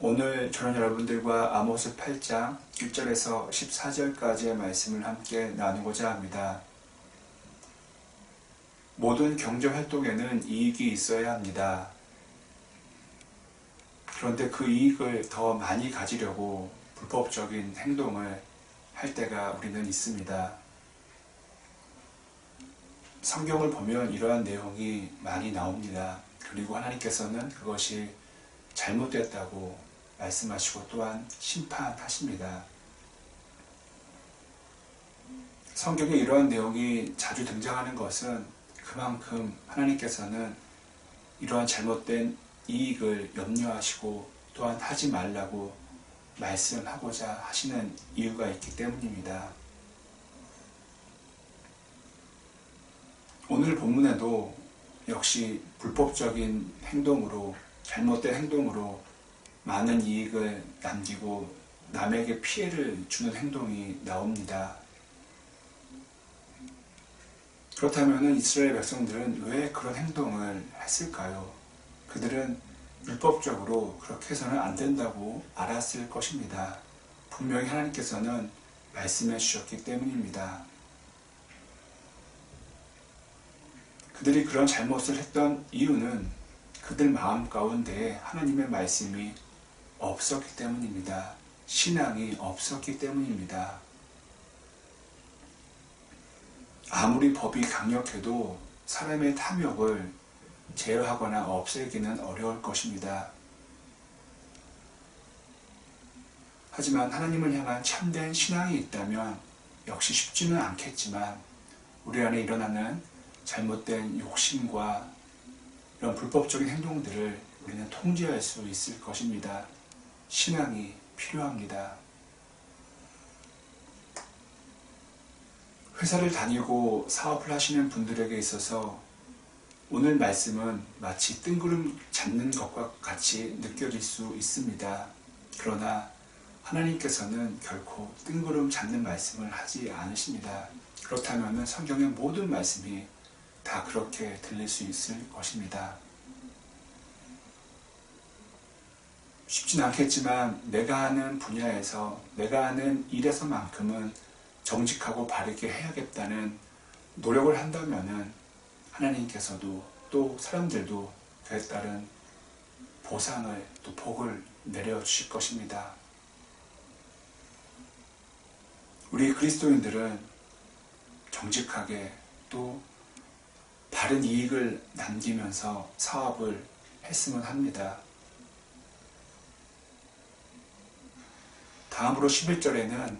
오늘 저는 여러분들과 아모스 8장 1절에서 14절까지의 말씀을 함께 나누고자 합니다. 모든 경제활동에는 이익이 있어야 합니다. 그런데 그 이익을 더 많이 가지려고 불법적인 행동을 할 때가 우리는 있습니다. 성경을 보면 이러한 내용이 많이 나옵니다. 그리고 하나님께서는 그것이 잘못됐다고 말씀하시고 또한 심판하십니다. 성경에 이러한 내용이 자주 등장하는 것은 그만큼 하나님께서는 이러한 잘못된 이익을 염려하시고 또한 하지 말라고 말씀하고자 하시는 이유가 있기 때문입니다. 오늘 본문에도 역시 불법적인 행동으로, 잘못된 행동으로 많은 이익을 남기고 남에게 피해를 주는 행동이 나옵니다. 그렇다면 이스라엘 백성들은 왜 그런 행동을 했을까요? 그들은 율법적으로 그렇게 해서는 안 된다고 알았을 것입니다. 분명히 하나님께서는 말씀해 주셨기 때문입니다. 그들이 그런 잘못을 했던 이유는 그들 마음 가운데에 하나님의 말씀이 없었기 때문입니다. 신앙이 없었기 때문입니다. 아무리 법이 강력해도 사람의 탐욕을 제어하거나 없애기는 어려울 것입니다. 하지만 하나님을 향한 참된 신앙이 있다면 역시 쉽지는 않겠지만 우리 안에 일어나는 잘못된 욕심과 이런 불법적인 행동들을 우리는 통제할 수 있을 것입니다. 신앙이 필요합니다. 회사를 다니고 사업을 하시는 분들에게 있어서 오늘 말씀은 마치 뜬구름 잡는 것과 같이 느껴질 수 있습니다. 그러나 하나님께서는 결코 뜬구름 잡는 말씀을 하지 않으십니다. 그렇다면 성경의 모든 말씀이 다 그렇게 들릴 수 있을 것입니다. 쉽진 않겠지만 내가 하는 분야에서, 내가 하는 일에서만큼은 정직하고 바르게 해야겠다는 노력을 한다면 하나님께서도 또 사람들도 그에 따른 보상을, 또 복을 내려주실 것입니다. 우리 그리스도인들은 정직하게 또 바른 이익을 남기면서 사업을 했으면 합니다. 다음으로 11절에는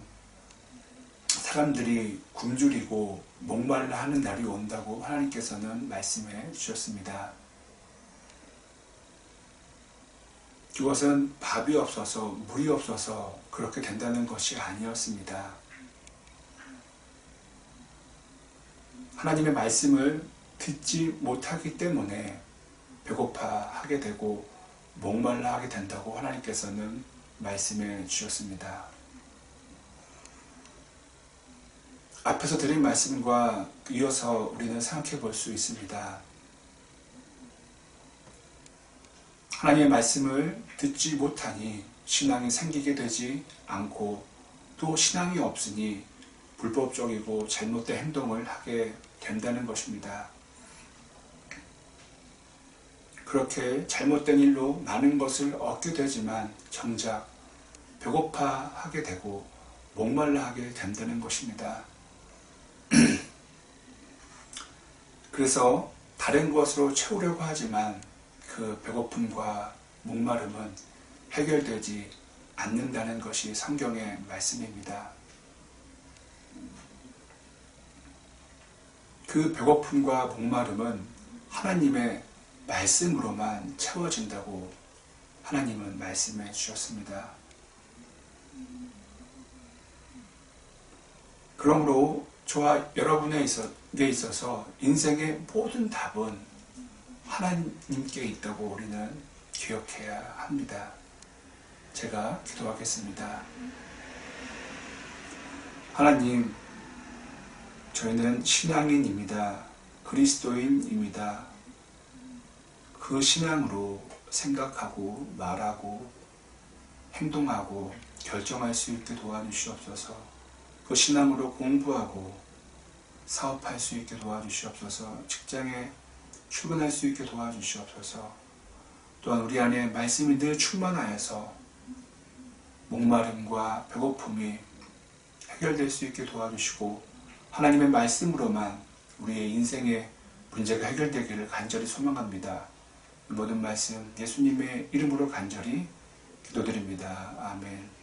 사람들이 굶주리고 목말라 하는 날이 온다고 하나님께서는 말씀해 주셨습니다. 그것은 밥이 없어서, 물이 없어서 그렇게 된다는 것이 아니었습니다. 하나님의 말씀을 듣지 못하기 때문에 배고파하게 되고 목말라 하게 된다고 하나님께서는 말씀해 주셨습니다. 앞에서 드린 말씀과 이어서 우리는 생각해 볼 수 있습니다. 하나님의 말씀을 듣지 못하니 신앙이 생기게 되지 않고 또 신앙이 없으니 불법적이고 잘못된 행동을 하게 된다는 것입니다. 그렇게 잘못된 일로 많은 것을 얻게 되지만 정작 배고파하게 되고 목말라 하게 된다는 것입니다. 그래서 다른 것으로 채우려고 하지만 그 배고픔과 목마름은 해결되지 않는다는 것이 성경의 말씀입니다. 그 배고픔과 목마름은 하나님의 말씀으로만 채워진다고 하나님은 말씀해 주셨습니다. 그러므로 저와 여러분에게 있어서 인생의 모든 답은 하나님께 있다고 우리는 기억해야 합니다. 제가 기도하겠습니다. 하나님, 저희는 신앙인입니다. 그리스도인입니다. 그 신앙으로 생각하고 말하고 행동하고 결정할 수 있게 도와주시옵소서. 그 신앙으로 공부하고 사업할 수 있게 도와주시옵소서. 직장에 출근할 수 있게 도와주시옵소서. 또한 우리 안에 말씀이 늘 충만하여서 목마름과 배고픔이 해결될 수 있게 도와주시고 하나님의 말씀으로만 우리의 인생의 문제가 해결되기를 간절히 소망합니다. 이 모든 말씀 예수님의 이름으로 간절히 기도드립니다. 아멘.